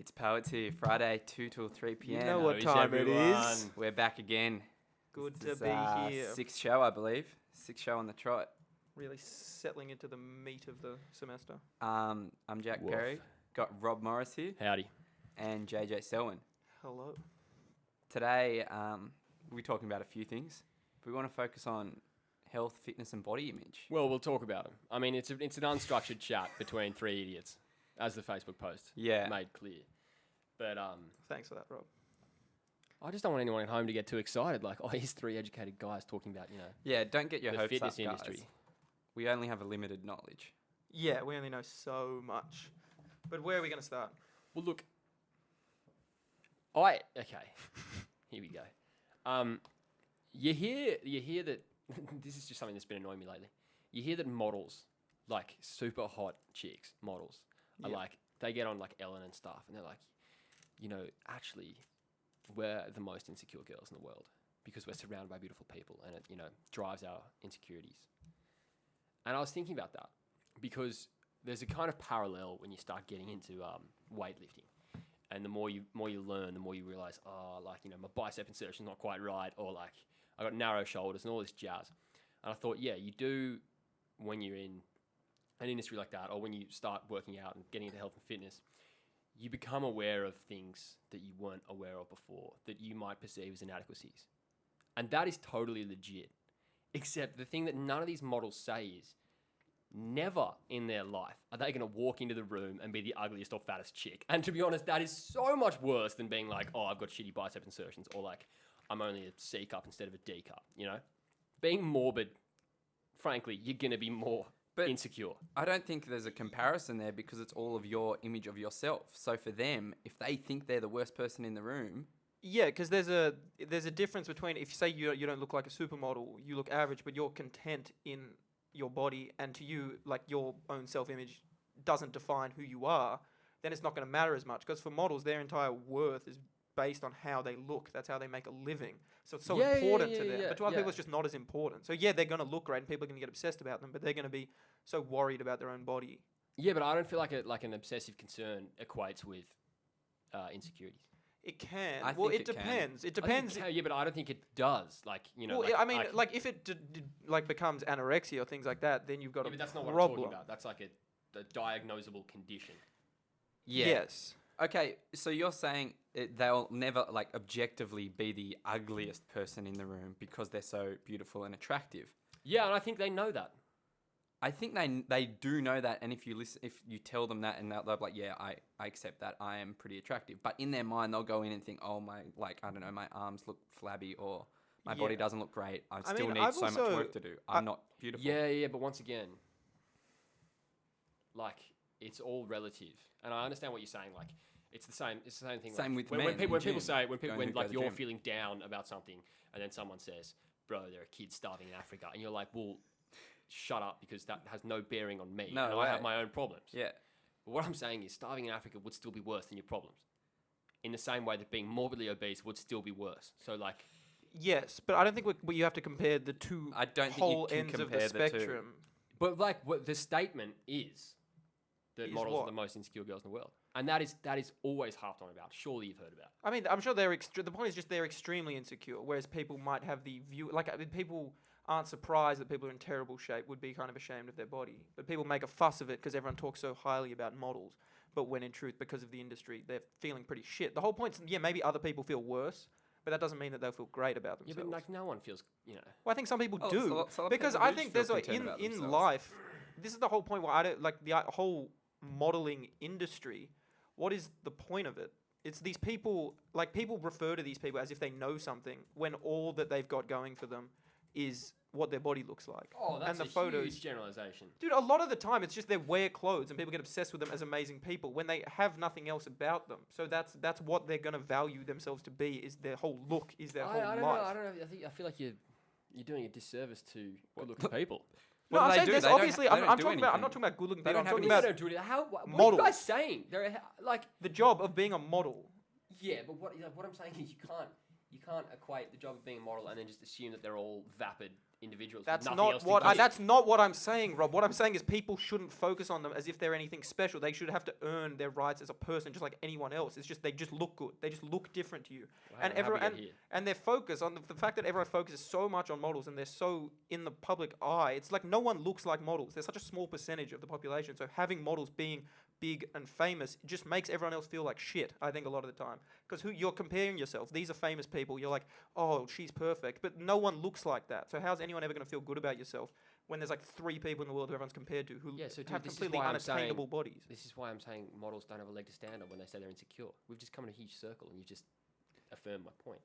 It's Poets here, Friday, 2 till 3 p.m. You know what time it is. We're back again. Good This to is, be here. Sixth show, I believe. Sixth show on the trot. Really settling into the meat of the semester. I'm Jack Woof. Perry. Got Rob Morris here Howdy. and JJ Selwyn. Hello. Today, we're talking about a few things. We want to focus on health, fitness, and body image. Well, we'll talk about them. I mean, it's an unstructured chat between three idiots, as the Facebook post made clear. But Thanks for that, Rob. I just don't want anyone at home to get too excited. Like, oh, here's three educated guys talking about, Yeah, don't get your the hopes fitness up, guys. industry. We only have a limited knowledge. Yeah, we only know so much. But where are we going to start? Well, look, okay, here we go. You hear that this is just something that's been annoying me lately. You hear that models, like super hot chicks, models, are Yeah. like, they get on like Ellen and stuff, and they're like, you know, actually, we're the most insecure girls in the world because we're surrounded by beautiful people, and it, you know, drives our insecurities. And I was thinking about that because there's a kind of parallel when you start getting into weightlifting. And the more you learn, the more you realize, oh, like, you know, my bicep insertion's not quite right, or like, I got narrow shoulders and all this jazz. And I thought, yeah, you do when you're in an industry like that, or when you start working out and getting into health and fitness, you become aware of things that you weren't aware of before, that you might perceive as inadequacies. And that is totally legit. Except the thing that none of these models say is, never in their life are they going to walk into the room and be the ugliest or fattest chick. And to be honest, that is so much worse than being like, oh, I've got shitty bicep insertions, or like, I'm only a C cup instead of a D cup, you know? Being morbid, frankly, you're going to be more insecure. I don't think there's a comparison there because it's all of your image of yourself. So for them, if they think they're the worst person in the room... Yeah, because there's a difference between, if you say you don't look like a supermodel, you look average, but you're content in your body, and to you, like, your own self-image doesn't define who you are, then it's not going to matter as much. Because for models, their entire worth is based on how they look. That's how they make a living. So it's so important to them. But to other people, it's just not as important. So yeah, they're going to look great, and people are going to get obsessed about them, but they're going to be so worried about their own body. Yeah, but I don't feel like an obsessive concern equates with insecurities. It can. I Well, think it it can. depends. It I think depends. it can, yeah, but I don't think it does. Like, you know. Well, I mean, like if it like becomes anorexia or things like that, then you've got yeah, a but that's not what problem. I'm talking about. That's like a diagnosable condition. Yeah. Yes. Okay, so you're saying they'll never, like, objectively be the ugliest person in the room because they're so beautiful and attractive. Yeah, and I think they know that. I think they do know that, and if you tell them that, and they'll be like, yeah, I accept that, I am pretty attractive. But in their mind, they'll go in and think, oh, my arms look flabby, or my body doesn't look great. I still mean, need I've so much also- work to do. I'm not beautiful. Yeah, but once again, like, it's all relative. And I understand what you're saying. Like, it's the same thing. Same like, with men when people in gym, say, when going to go like to you're gym. feeling down about something, and then someone says, bro, there are kids starving in Africa. And you're like, well, shut up, because that has no bearing on me. No and way. I have my own problems. Yeah. But what I'm saying is starving in Africa would still be worse than your problems. In the same way that being morbidly obese would still be worse. So, like... Yes, but I don't think you have to compare the two I don't think you whole can ends of the compare the two. spectrum. But, like, what the statement is that Is models what? are the most insecure girls in the world. And that is always harped on about. Surely you've heard about. I mean, I'm sure the point is just they're extremely insecure, whereas people might have the view... Like, people aren't surprised that people are in terrible shape, would be kind of ashamed of their body. But people make a fuss of it because everyone talks so highly about models. But when in truth, because of the industry, they're feeling pretty shit. The whole point's, yeah, maybe other people feel worse, but that doesn't mean that they'll feel great about Yeah, themselves. but, like, no one feels, you know... Well, I think some people Oh, do. so lot of Because people I do think feel there's like content about in themselves. life, this is the whole point why I don't like the whole modeling industry. What is the point of it? It's these people, like, people refer to these people as if they know something when all that they've got going for them is what their body looks like. Oh, that's and the a photos. huge generalization. Dude, a lot of the time it's just they wear clothes and people get obsessed with them as amazing people when they have nothing else about them. So that's what they're gonna value themselves to be, is their whole look, is their whole I don't life. know. I don't know. I feel like you're doing a disservice to good-looking people. No, What I'm do they saying do? there's They don't obviously. ha- they I'm don't do talking about. I'm anything. not talking about good-looking They people. don't I'm have talking any about Don't do it. What are you models. guys saying? Like, the job of being a model. yeah, but what I'm saying is you can't equate the job of being a model and then just assume that they're all vapid individuals. with That's nothing not else to what give. that's not what I'm saying, Rob. What I'm saying is people shouldn't focus on them as if they're anything special. They should have to earn their rights as a person, just like anyone else. It's just they just look good. They just look different to you, Wow, and how'd we everyone get here? and their focus on the fact that everyone focuses so much on models and they're so in the public eye. It's like no one looks like models. They're such a small percentage of the population. So having models being big and famous just makes everyone else feel like shit, I think, a lot of the time. Because you're comparing yourself. These are famous people. You're like, oh, she's perfect. But no one looks like that. So how's anyone ever going to feel good about yourself when there's like 3 people in the world who everyone's compared to who Yeah, so dude, have this is completely why I'm saying- unattainable bodies? This is why I'm saying models don't have a leg to stand on when they say they're insecure. We've just come in a huge circle, and you just affirmed my point.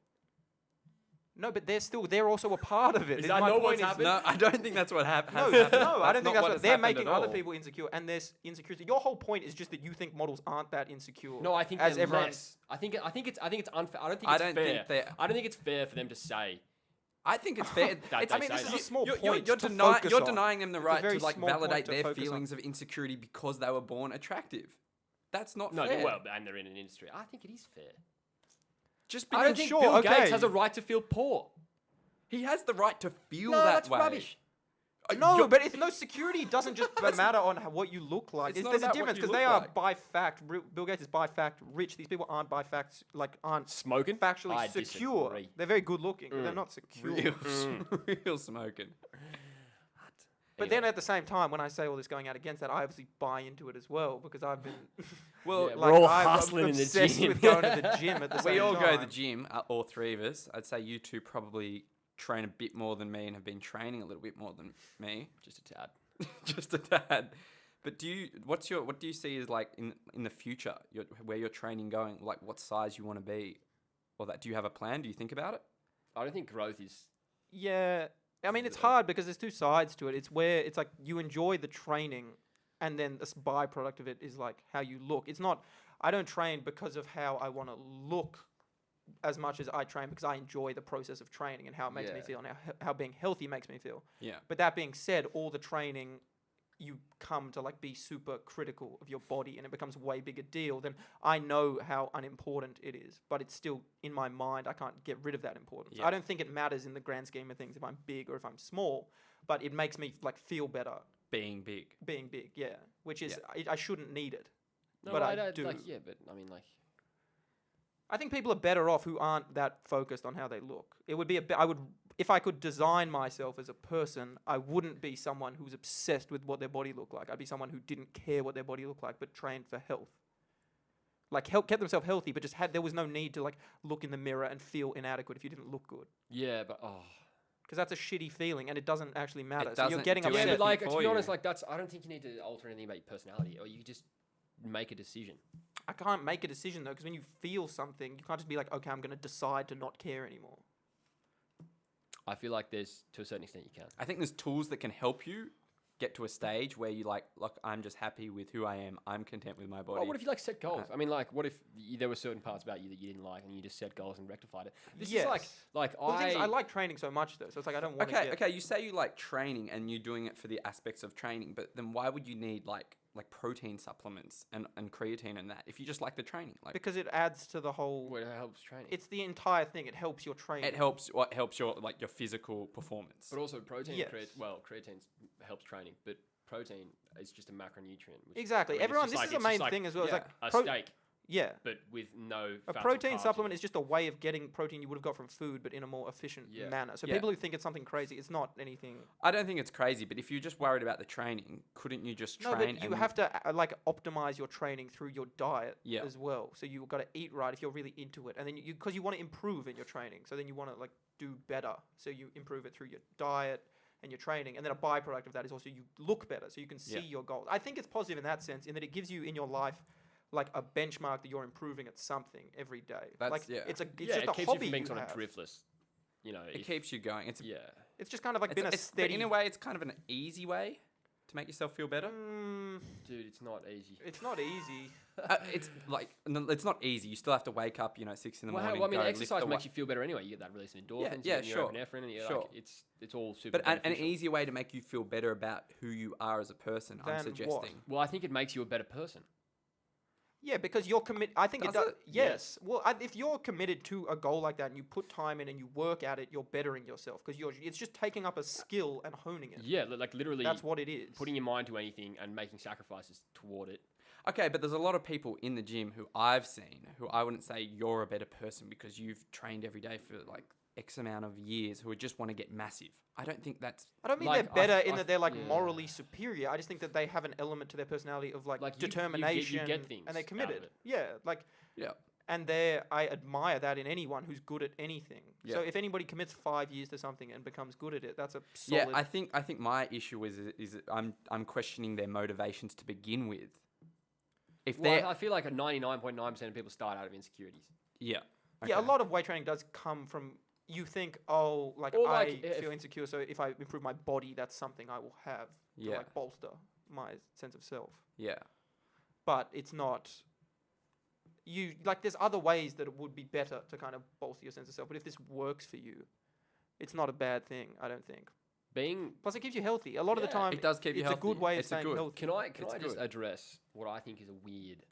No, but they're also a part of it. Is Is that my not point what's is- happened? No, I don't think that's what happened. No, no, I don't think that's what they're making other people insecure, and there's insecurity. Your whole point is just that you think models aren't that insecure. No, I think as they're everyone. less. I think it's unfair. I don't think I it's don't fair. think they're- I don't think it's fair for them to say. I think it's fair. That It's, they I mean, say this is that. a small you're, point you're, to deni- focus you're on. denying them the It's a right very to like small point validate to their focus on. feelings of insecurity because they were born attractive. That's not No, fair. well, and they're in an industry. I think it is fair. Just I because don't think sure, Bill okay. Gates has a right to feel poor. he has the right to feel No, that that's way. rubbish. No, You're- but it's no security doesn't just matter on what you look like. It's not There's a about what difference you because look they are like. by fact. Bill Gates is by fact rich. These people aren't by fact aren't Smoking? factually I secure. disagree. They're very good looking, but they're not secure. real smoking. But then at the same time, when I say all this going out against that, I obviously buy into it as well because I've been Well, Yeah, like we're all I'm hustling in the obsessed gym. with going to the gym at the same we all time. go to the gym, all 3 of us. I'd say you 2 probably train a bit more than me and have been training a little bit more than me, Just a tad. just a tad. But what do you see as like in the future, where your training going? Like what size you want to be, or that? Do you have a plan? Do you think about it? I don't think growth is. Yeah, I mean it's hard because there's 2 sides to it. It's where it's like you enjoy the training, and then this byproduct of it is like how you look. It's not. I don't train because of how I want to look, as much as I train because I enjoy the process of training and how it makes me Yeah. feel and how being healthy makes me feel. Yeah. But that being said, all the training, you come to like be super critical of your body and it becomes a way bigger deal, then I know how unimportant it is. But it's still in my mind, I can't get rid of that importance. Yeah. I don't think it matters in the grand scheme of things if I'm big or if I'm small, but it makes me like feel better Being big. being big, yeah. Which is, I shouldn't need it. No, But I don't, do. Like, yeah, but I mean, like. I think people are better off who aren't that focused on how they look. It would be I would, if I could design myself as a person, I wouldn't be someone who's obsessed with what their body looked like. I'd be someone who didn't care what their body looked like, but trained for health. Like kept themselves healthy, but just there was no need to like look in the mirror and feel inadequate if you didn't look good. Yeah, but oh. Because that's a shitty feeling, and it doesn't actually matter. It So you're doesn't getting do upset. Yeah, but like anything to for be you. honest, like that's. I don't think you need to alter anything about your personality, or you just make a decision. I can't make a decision though, because when you feel something, you can't just be like, okay, I'm going to decide to not care anymore. I feel like there's to a certain extent you can. I think there's tools that can help you get to a stage where you like, look, I'm just happy with who I am. I'm content with my body. Well, what if you like set goals? I mean, like, what if there were certain parts about you that you didn't like, and you just set goals and rectified it? This is like Well, the thing is, I like training so much though, so it's like I don't want to Okay, you say you like training and you're doing it for the aspects of training, but then why would you need like protein supplements and creatine and that if you just like the training? Like because it adds to the whole. Well, it helps training. It's the entire thing. It helps your training. it helps your like your physical performance. But also protein, Yes. creatine helps training, but protein is just a macronutrient. Which, Exactly. I mean, it's Everyone, just this like- is the it's main just like thing as well. yeah, It's a like steak, yeah. but with no A fats or protein carbs in supplement it. is just a way of getting protein you would have got from food, but in a more efficient Yeah. manner. So Yeah. people who think it's something crazy, it's not anything. I don't think it's crazy, but if you're just worried about the training, couldn't you just No, train? but you and- have to like optimize your training through your diet Yeah. as well. So you've got to eat right if you're really into it, and then because you want to improve in your training, so then you want to like do better. So you improve it through your diet and your training, and then a byproduct of that is also you look better, so you can see Yeah. your goals. I think it's positive in that sense, in that it gives you in your life like a benchmark that you're improving at something every day. That's- like yeah. it's yeah, just it a keeps hobby you from being you sort of have. driftless. You know, It keeps you going. It's yeah. It's just kind of like been a but steady. in a way, it's kind of an easy way to make yourself feel better. Dude, it's not easy. It's not easy. It's like no, it's not easy. You still have to wake up, 6 in the morning. Well, I mean, go lift exercise the makes wa- you feel better anyway. You get that release of endorphins, yeah, you get sure, norepinephrine, and you're sure. like, it's all super But an beneficial. easier way to make you feel better about who you are as a person. Than I'm what? suggesting. Well, I think it makes you a better person. Yeah, because you're committed. I think it Does does. it? Yes. Well, if you're committed to a goal like that and you put time in and you work at it, you're bettering yourself because it's just taking up a skill and honing it. Yeah, like literally That's what it is. putting your mind to anything and making sacrifices toward it. Okay, but there's a lot of people in the gym who I've seen who I wouldn't say you're a better person because you've trained every day for like X amount of years who would just want to get massive. I don't think that's I don't mean Like, they're better I've- in I've- that they're like yeah. morally superior. I just think that they have an element to their personality of like, Like, you get determination things and they're out of committed. it. Yeah, like yeah. and I admire that in anyone who's good at anything. So Yeah. if anybody commits 5 years to something and becomes good at it, that's a solid. Yeah, I think my issue is I'm questioning their motivations to begin with. If Well, they're I feel like 99.9% of people start out of insecurities. yeah. Yeah, a okay. lot of weight training does come from you think, oh, like Or, I like, if- feel insecure, so if I improve my body, that's something I will have to Yeah. like bolster my sense of self. Yeah. But it's not. You like, there's other ways that it would be better to kind of bolster your sense of self. But if this works for you, it's not a bad thing, I don't think. Being Plus, it keeps you healthy. A lot of the Yeah, time, it does keep you it's a good healthy. way of It's a staying good- healthy. Can I It's just good. address what I think is a weird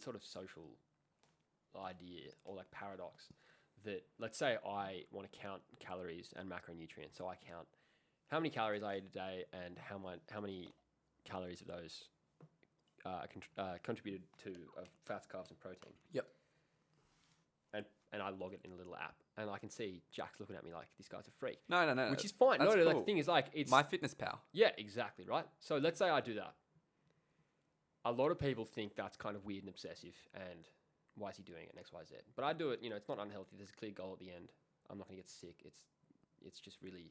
sort of social idea or like paradox that, let's say I want to count calories and macronutrients, so I count how many calories I eat a day and how many calories of those contributed to fats, carbs, and protein. Yep. And I log it in a little app, and I can see Jack's looking at me like this guy's a freak, No. which is fine. No, that's like, cool. the thing is, like, it's My fitness pal. yeah, exactly, right? So let's say I do that. A lot of people think that's kind of weird and obsessive, and why is he doing it, and X, Y, Z. But I do it, it's not unhealthy. There's a clear goal at the end. I'm not going to get sick. It's just really,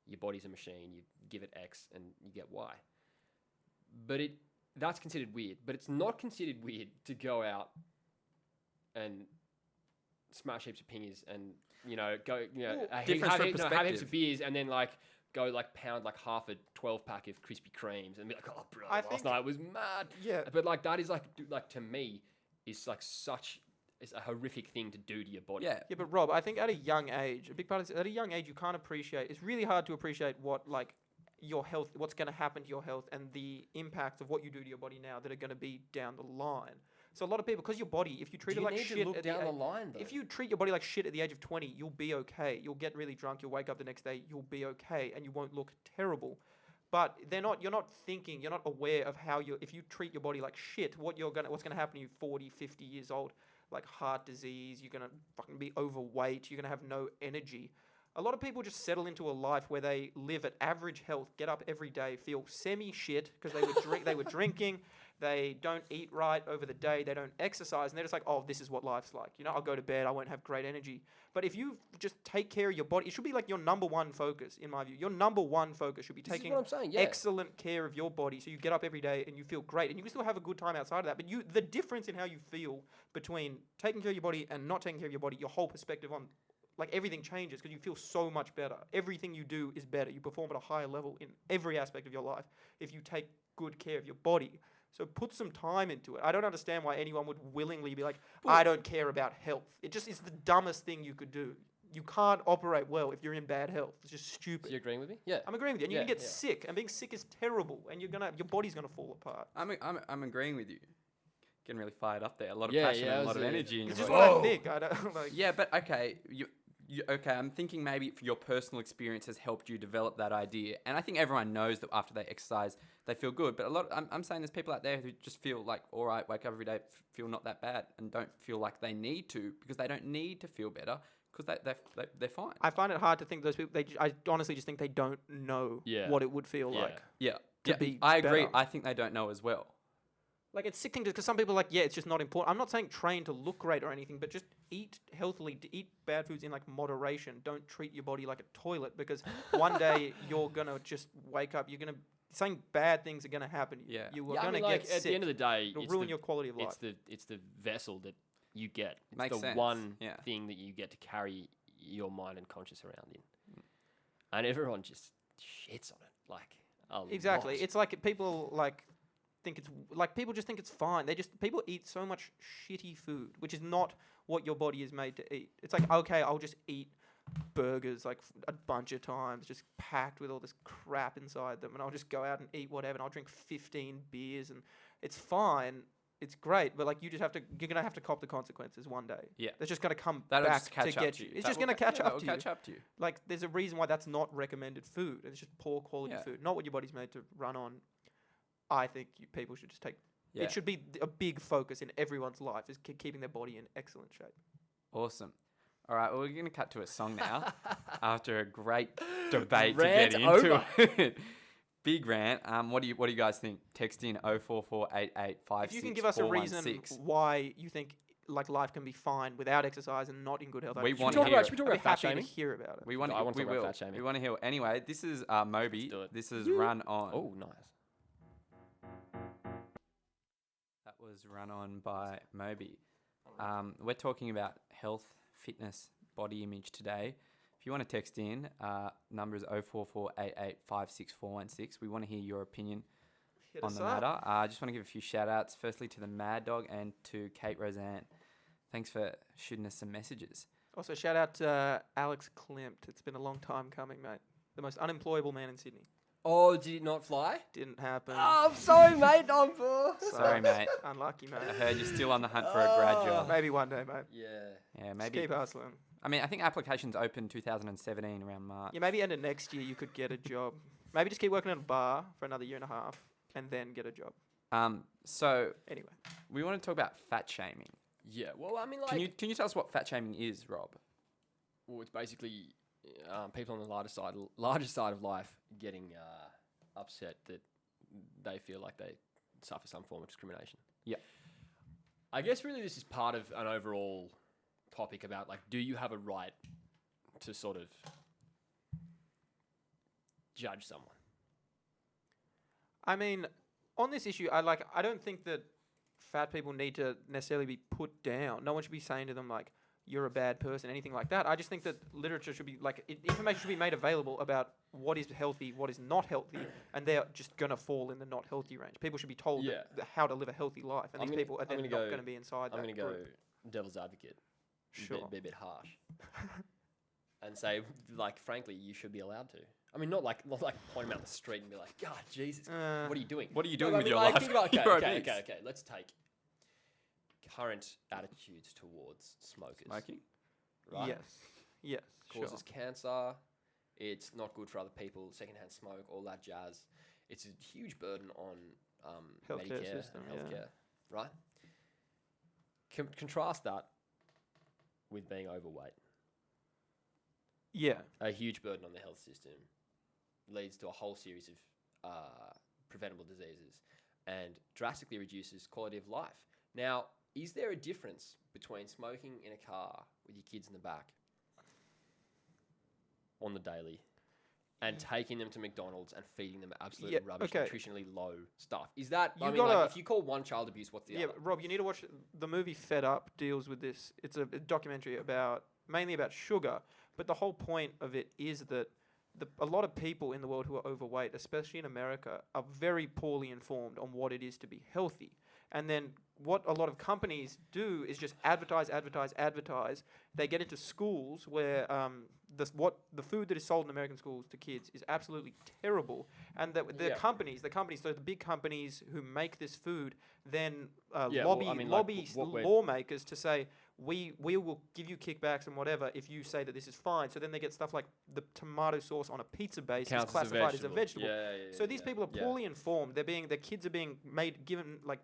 your body's a machine. You give it X, and you get Y. But that's considered weird. But it's not considered weird to go out and smash heaps of pingies and, go, different have heaps perspective. of beers and then, like, go, like, pound, like, half a 12-pack of Krispy Kremes and be like, oh, bro, I last think- night was mad. Yeah. But, like, that is, like, to me, is, like, it's a horrific thing to do to your body. Yeah. Yeah, but Rob, I think at a young age, a big part of at a young age, you can't appreciate. It's really hard to appreciate what like your health, what's going to happen to your health, and the impacts of what you do to your body now that are going to be down the line. So a lot of people, because your body, if you treat Do it you like need shit to look at down the the age, line, though? if you treat your body like shit at the age of 20, you'll be okay. You'll get really drunk. You'll wake up the next day. You'll be okay, and you won't look terrible. But you're not thinking, you're not aware of how if you treat your body like shit, what's gonna happen to you 40, 50 years old, like heart disease, you're gonna fucking be overweight, you're gonna have no energy. A lot of people just settle into a life where they live at average health, get up every day, feel semi-shit because they were drinking, they don't eat right over the day, they don't exercise, and they're just like, oh, this is what life's like. I'll go to bed, I won't have great energy. But if you just take care of your body, it should be like your number one focus, in my view. Your number one focus should be This is taking what I'm saying, yeah. excellent care of your body so you get up every day and you feel great. And you can still have a good time outside of that. But the difference in how you feel between taking care of your body and not taking care of your body, your whole perspective on like everything changes because you feel so much better. Everything you do is better. You perform at a higher level in every aspect of your life if you take good care of your body. So put some time into it. I don't understand why anyone would willingly be like, I don't care about health. It just is the dumbest thing you could do. You can't operate well if you're in bad health. It's just So stupid. you agreeing with me? Yeah. I'm agreeing with you. And you Yeah, can get yeah. sick, and being sick is terrible, and your body's gonna fall apart. I'm agreeing with you. Getting really fired up there. A lot of Yeah, passion yeah, and a it lot of was a- energy. in It's your just voice. what I think. I don't like. Yeah, but okay, okay. I'm thinking maybe your personal experience has helped you develop that idea, and I think everyone knows that after they exercise, they feel good. But I'm saying there's people out there who just feel like, all right, wake up every day, feel not that bad, and don't feel like they need to because they don't need to feel better because they're fine. I find it hard to think those people. I honestly just think they don't know Yeah. what it would feel Yeah. like. Yeah, To yeah. be I agree. better. I think they don't know as well. Like it's sickening because some people are like, yeah, it's just not important. I'm not saying train to look great or anything, but just eat healthily, to eat bad foods in like moderation. Don't treat your body like a toilet because one day you're gonna just wake up. Saying bad things are gonna happen to you. Yeah. You are Yeah, I gonna mean, like, get at sick. the end of the day, It'll it's ruin the, your quality of life. it's the vessel that you get. It's Makes the sense, one yeah. thing that you get to carry your mind and conscious around in. And everyone just shits on it. Like, a Exactly. lot. It's like people think it's like people just think it's fine. People eat so much shitty food, which is not what your body is made to eat. It's like, okay, I'll just eat burgers like a bunch of times, just packed with all this crap inside them, and I'll just go out and eat whatever, and I'll drink 15 beers, and it's fine. It's great, but like you're gonna have to cop the consequences one day. Yeah. That's just gonna come That'll back just catch to up get to you. you. It's That just will gonna ca- catch yeah, that up will to you. catch up to you. Like there's a reason why that's not recommended food. It's just poor quality Yeah. food, not what your body's made to run on. I think people should just take. Yeah. It should be a big focus in everyone's life is keeping their body in excellent shape. Awesome. All right, well, we're going to cut to a song now after a great debate Rant to get into over. it. Big rant. What do you guys think? Text in 0448856416. If you can give us a reason why you think like life can be fine without exercise and not in good health, We I'd be want Should to we hear talk it. about, should we talk I'd be about fat happy to shaming? hear about it. We want I want to we talk about will. fat shaming. We want to hear it. Anyway, this is Moby. do it. This is Run On. Oh, nice. That was Run On by Moby. We're talking about health, fitness, body image today. If you want to text in, number is 0448856416. We want to hear your opinion Hit on us the up. matter. I just want to give a few shout outs. Firstly to the Mad Dog and to Kate Roseanne. Thanks for shooting us some messages. Also, shout out to Alex Klimt. It's been a long time coming, mate. The most unemployable man in Sydney. Oh, did it not fly? Didn't happen. Oh, I'm sorry, mate. Sorry, mate. Unlucky, I mate. heard you're still on the hunt for a grad job. Maybe one day, mate. Yeah. Yeah, Just maybe. keep hustling. I mean, I think applications opened 2017 around March. Yeah, maybe end of next year you could get a job. Maybe just keep working at a bar for another year and a half and then get a job. So Anyway. we want to talk about fat shaming. Yeah. Well, I mean, like, Can you tell us what fat shaming is, Rob? well, it's basically people on the larger side of life getting upset that they feel like they suffer some form of discrimination. Yeah. I guess really this is part of an overall topic about like, do you have a right to sort of judge someone? I mean, on this issue, I don't think that fat people need to necessarily be put down. No one should be saying to them like, you're a bad person, anything like that. I just think that literature should be information should be made available about what is healthy, what is not healthy, and they're just gonna fall in the not healthy range. People should be told how to live a healthy life, and these people are then not going to be inside that I'm going to go group. devil's advocate. Sure. Be a bit harsh. And say, like, frankly, you should be allowed to. I mean, not like point him out the street and be like, God, Jesus, what are you doing? What are you No, doing I with mean, your like, life? think about, You're okay. obese. Let's take current attitudes towards smokers. Smoking? Right? Yes. Causes cancer. It's not good for other people. Secondhand smoke, all that jazz. It's a huge burden on Healthcare Medicare system, and yeah. healthcare, right? Contrast that with being overweight. Yeah. A huge burden on the health system leads to a whole series of preventable diseases and drastically reduces quality of life. Now, is there a difference between smoking in a car with your kids in the back on the daily and taking them to McDonald's and feeding them absolutely rubbish, nutritionally low stuff? Is that, if you call one child abuse, what's the other? Rob, you need to watch the movie Fed Up deals with this. It's a documentary mainly about sugar, but the whole point of it is that a lot of people in the world who are overweight, especially in America, are very poorly informed on what it is to be healthy. And then what a lot of companies do is just advertise. They get into schools where the food that is sold in American schools to kids is absolutely terrible, and the companies, so the big companies who make this food, then lobby lawmakers to say we will give you kickbacks and whatever if you say that this is fine. So then they get stuff like the tomato sauce on a pizza base is classified as a vegetable. So these people are poorly informed. Their kids are being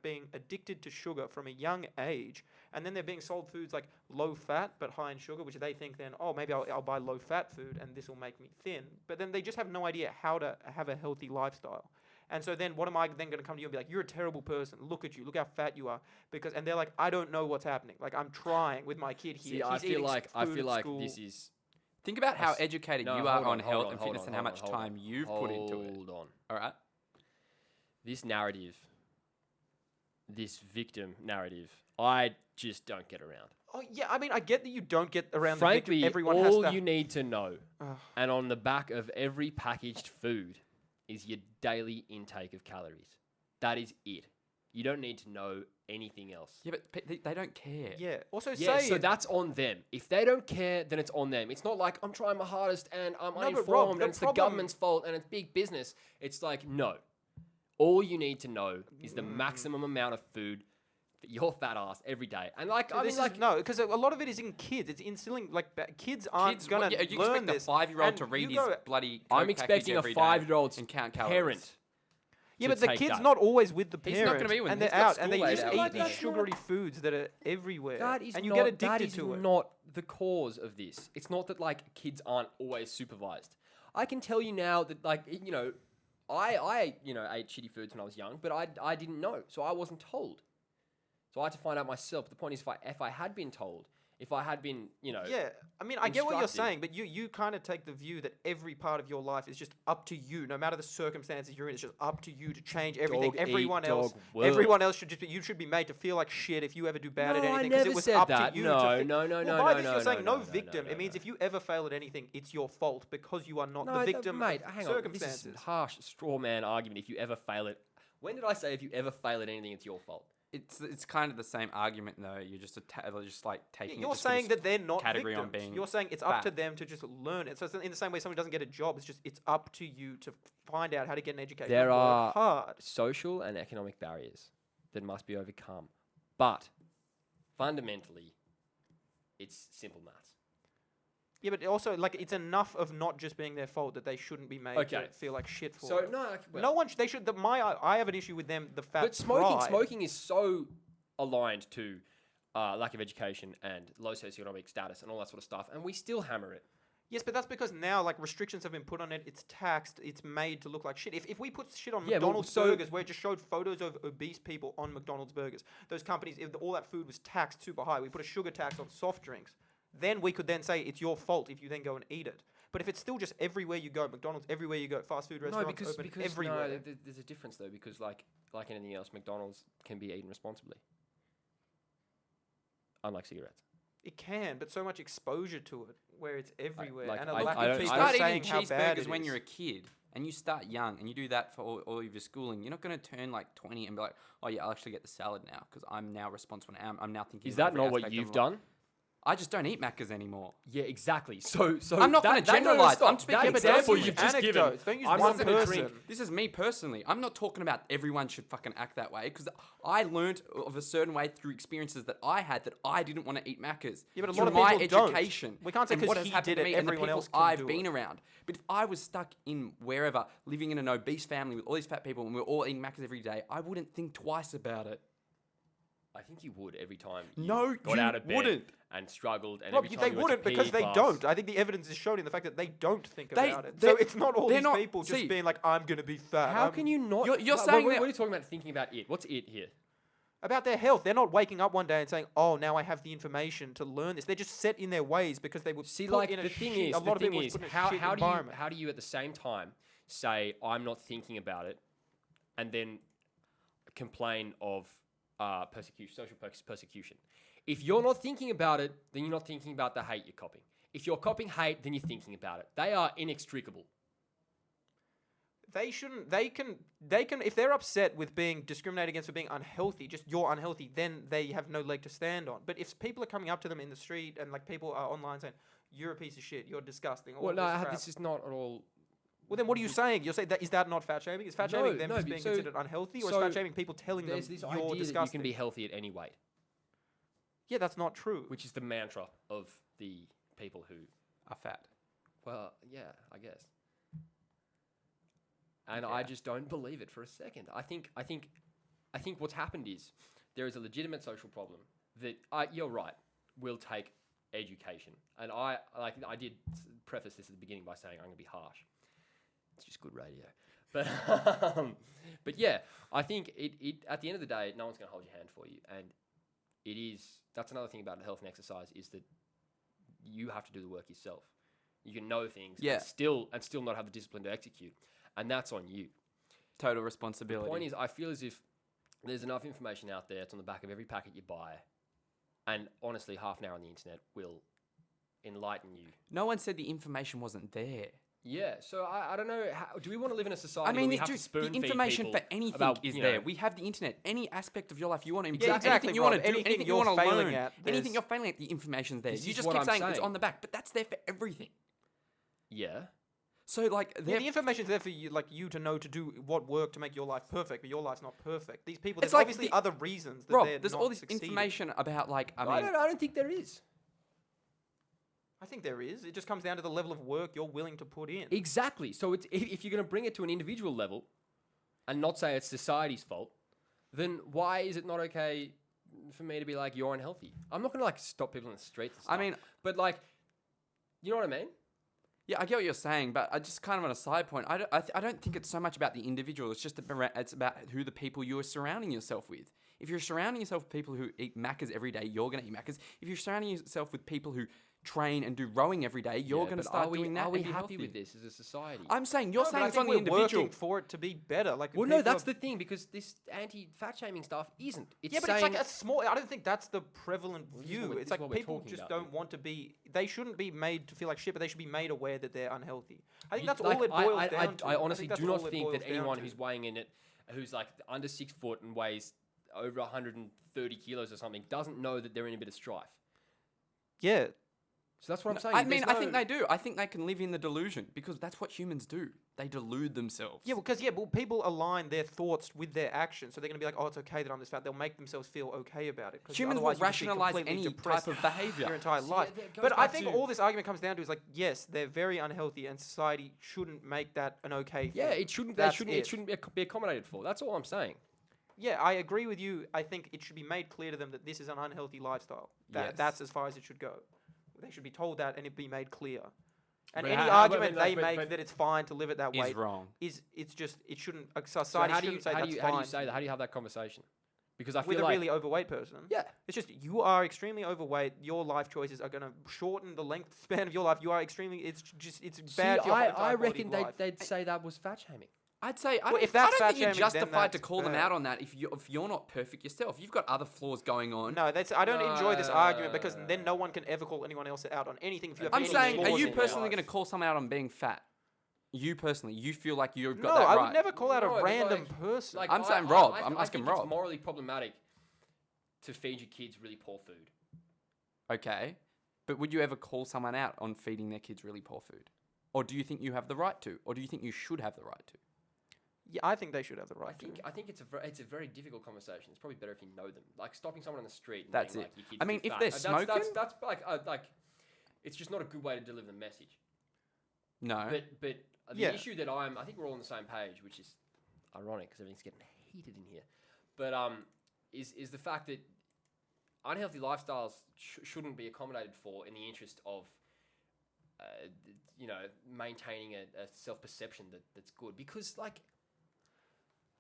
being addicted to sugar from a young age, and then they're being sold foods like low fat but high in sugar, which they think then, oh, maybe I'll buy low fat food and this will make me thin. But then they just have no idea how to have a healthy lifestyle. And so then what am I then going to come to you and be like, you're a terrible person. Look at you. Look how fat you are. And they're like, I don't know what's happening. Like, I'm trying with my kid here. See, I feel like this is... Think about how educated you are on health and fitness and how much hold time you've put into it. Hold on. All right? This narrative, this victim narrative, I just don't get around. Oh, yeah. I mean, I get that you don't get around Frankly, the victim. Everyone all has to... you need to know, and on the back of every packaged food, is your daily intake of calories. That is it. You don't need to know anything else. Yeah, but they don't care. Yeah. Also, So that's on them. If they don't care, then it's on them. It's not like I'm trying my hardest and I'm uninformed Rob, and it's the government's fault and it's big business. It's like, no. All you need to know is the maximum amount of food for your fat ass every day. And like, I mean, like, no, because a lot of it is in kids. It's instilling kids aren't gonna you learn expect this. a 5-year-old and to read you his go- bloody I'm Coke package expecting a every day 5-year-old's and count calories. parent. Yeah, to but the take kid's that. not always with the He's parent. not gonna be with and them. they're He's got out, and they school just later. eat Like, these that's sugary foods that are everywhere. That is and you not, get addicted that is to it. not the cause of this. It's not that like kids aren't always supervised. I can tell you now that like you know, I ate shitty foods when I was young, but I didn't know, so I wasn't told. So I had to find out myself. The point is, if I had been told, if I had been, Yeah, I mean, I get what you're instructed. saying, but you kind of take the view that every part of your life is just up to you, no matter the circumstances you're in. It's just up to you to change everything. Dog eat, Everyone else, dog world. everyone else you should be made to feel like shit if you ever do bad at No, I anything, because never it was said up that. to you. No, to no, well, no, by no, this no, you're saying no, no no, victim. no, It means no. if you ever fail at anything, it's your fault because you are not No, the victim mate, of hang on. This is circumstances. harsh straw man argument. If you ever fail it, when did I say if you ever fail at anything, it's your fault? It's kind of the same argument though. You're just just like taking. it You're just for saying this that they're not category on victims. being You're saying it's up to fat. them to just learn it. So it's in the same way someone doesn't get a job, it's up to you to find out how to get an education. There and work are hard. social and economic barriers that must be overcome. But fundamentally, it's simple maths. Yeah, but also like it's enough of not just being their fault that they shouldn't be made Okay. to feel like shit for So it. no, well, No one. They should. I have an issue with them. The fat. but pride. smoking is so aligned to lack of education and low socioeconomic status and all that sort of stuff, and we still hammer it. Yes, but that's because now like restrictions have been put on it. It's taxed. It's made to look like shit. If we put shit on Yeah, well, McDonald's so- burgers, where it just showed photos of obese people on McDonald's burgers, those companies, if all that food was taxed super high, we put a sugar tax on soft drinks. Then we could then say it's your fault if you then go and eat it. But if it's still just everywhere you go, McDonald's everywhere you go, fast food No, restaurants because open everywhere. no, there's a difference though, because like anything else, McDonald's can be eaten responsibly, unlike cigarettes. It can, but so much exposure to it, where it's everywhere, like, and a I- lack I of don't- people I Start saying eating how bad cheeseburgers it when is. you're a kid and you start young and you do that for all of your schooling. You're not going to turn like 20 and be like, oh yeah, I'll actually get the salad now because I'm now responsible. And I'm now thinking. Is of that every not what aspect of you've life. done? I just don't eat Maccas anymore. Yeah, exactly. So I'm not gonna generalise. I'm speaking that about example personally. you've just given. Anecdotes. Don't use I'm one not gonna person. drink. This is me personally. I'm not talking about everyone should fucking act that way because I learnt of a certain way through experiences that I had that I didn't want to eat Maccas. Yeah, but a Through lot of my people don't. education. We can't say and 'cause what has he happened did to it, me and the everyone people else can I've do been it. around. But if I was stuck in wherever, living in an obese family with all these fat people and we were all eating Maccas every day, I wouldn't think twice about it. I think you would every time. You No, got you out of bed wouldn't. and struggled, and Rob, every time they you went wouldn't to because PE they class- don't. I think the evidence is shown in the fact that they don't think They- about it. they're- So it's not all they're these not- people just see, being like, I'm going to be fat. How can you not? You're What- saying what, that- what are you talking about? Thinking about it? What's it here? About their health. They're not waking up one day and saying, oh, now I have the information to learn this. They're just set in their ways because they were See, put like in a the thing shit, is, a lot of people were put in a how shit how do you environment. how do you at the same time say I'm not thinking about it, and then complain of persecution, social persecution? If you're not thinking about it, then you're not thinking about the hate you're copying. If you're copying hate, then you're thinking about it. They are inextricable. They shouldn't. They can. If they're upset with being discriminated against for being unhealthy, just you're unhealthy, then they have no leg to stand on. But if people are coming up to them in the street and like people are online saying, "You're a piece of shit. You're disgusting." All Well, of no, this crap. this is not at all. Well, then what are you saying? You're saying that is that not fat shaming? Is fat No, shaming them no, just but being so- considered unhealthy, or is so fat shaming people telling them There's this you're idea that you disgusting? can be healthy at any weight, Yeah, that's not true. which is the mantra of the people who. Are fat. Well, yeah, I guess. And I Yeah. just don't believe it for a second. I think what's happened is there is a legitimate social problem that you're right. Will take education, and I did preface this at the beginning by saying I'm going to be harsh. It's just good radio, but but yeah, I think it at the end of the day, no one's going to hold your hand for you, and that's another thing about the health and exercise is that you have to do the work yourself. You can know things, Yeah. and still not have the discipline to execute, and that's on you. Total The responsibility. point is, I feel as if there's enough information out there. It's on the back of every packet you buy, and honestly, half an hour on the internet will enlighten you. No one said the information wasn't there. Yeah, so I don't know. Do we want to live in a society I mean, where we have to the spoon feed information people for anything about, is you there. know- We have the internet. Any aspect of your life you want to improve, Yeah, exactly, anything you want to Rob. do, Anything anything you you're want to failing learn, at, anything there's- you're failing at, the information's there. This You is just what keep I'm saying it's saying. on the back, but that's there for everything. Yeah. So like, Yeah, they're the information's there for you, like you to know to do what work to make your life perfect, but your life's not perfect. These people, It's there's like obviously the- other reasons that Rob, they're there's not all this succeeding. information about like, I I mean, don't think there is. I think there is. It just comes down to the level of work you're willing to put in. Exactly. So it's if you're going to bring it to an individual level, and not say it's society's fault, then why is it not okay for me to be like, you're unhealthy? I'm not going to like stop people in the streets and stuff. I mean, but like, you know what I mean? yeah, I get what you're saying, but I just kind of on a side point, I don't think it's so much about the individual. It's just it's about who the people you are surrounding yourself with. If you're surrounding yourself with people who eat Maccas every day, you're going to eat Maccas. If you're surrounding yourself with people who train and do rowing every day, you're going to start doing that. Are we and be happy healthy. with this as a society? I'm saying you're No, but saying I it's think on the we're individual. working for it to be better. Like, Well, no, people that's are- the thing, because this anti-fat shaming stuff isn't. It's Yeah, but saying, it's like a small. I don't think that's the prevalent Well, this is view. what we- It's this is like what we're people talking just about, don't want to be. They shouldn't be made to feel like shit, but they should be made aware that they're unhealthy. I think that's like, all it boils down to. I honestly think that's do not all it think that boils down anyone to. who's weighing in it, who's like under 6 foot and weighs over 130 kilos or something, doesn't know that they're in a bit of strife. Yeah, So that's what I'm saying. I mean, There's I think no- they do. I think they can live in the delusion because that's what humans do. They delude themselves. yeah, because well, people align their thoughts with their actions, so they're gonna be like, oh, it's okay that I'm this fat. They'll make themselves feel okay about it. 'cause Humans will otherwise you just be rationalize completely any depressed type of behavior. your entire See, life. that goes But I back think to- all this argument comes down to is like, yes, they're very unhealthy, and society shouldn't make that an okay thing. Yeah, it shouldn't. That's It shouldn't be accommodated for. That's all I'm saying. Yeah, I agree with you. I think it should be made clear to them that this is an unhealthy lifestyle. Yes. That's as far as it should go. They should be told that, and it be made clear. And But any how- argument but- they but- make but- that it's fine to live it that way Is wrong. it's just it shouldn't. A So society how do you shouldn't say how do that's you fine how do you say that? How do you have that conversation? Because I with feel a like really overweight person. yeah. It's just you are extremely overweight. Your life choices are going to shorten the length span of your life. You are extremely. It's bad. See, for your I entire quality reckon of they'd, life. they'd say that was fat shaming. I'd say I Well, don't, if that's I don't think you're fat shaming, then justified to that's call them bad. out on that if you're not perfect yourself. You've got other flaws going on. No, I don't enjoy this argument because then no No. one can ever call anyone else out on anything. If you have I'm any saying, flaws are you in your personally life. going to call someone out on being fat? You personally, you feel like you've got No, that I right. would never call out No, a but random like- person. Like, I'm saying Rob. I'm I asking think Rob. It's morally problematic to feed your kids really poor food. Okay, but would you ever call someone out on feeding their kids really poor food? Or do you think you have the right to? Or do you think you should have the right to? Yeah, I think they should have the right to. I think it's a very difficult conversation. It's probably better if you know them. Like stopping someone on the street. And That's being it. Like, your kid's I mean, too if fat. they're That's smoking- like it's just not a good way to deliver the message. No. But the Yeah. issue that I think we're all on the same page, which is ironic because everything's getting heated in here. But is the fact that unhealthy lifestyles shouldn't be accommodated for in the interest of maintaining a self-perception that's good, because like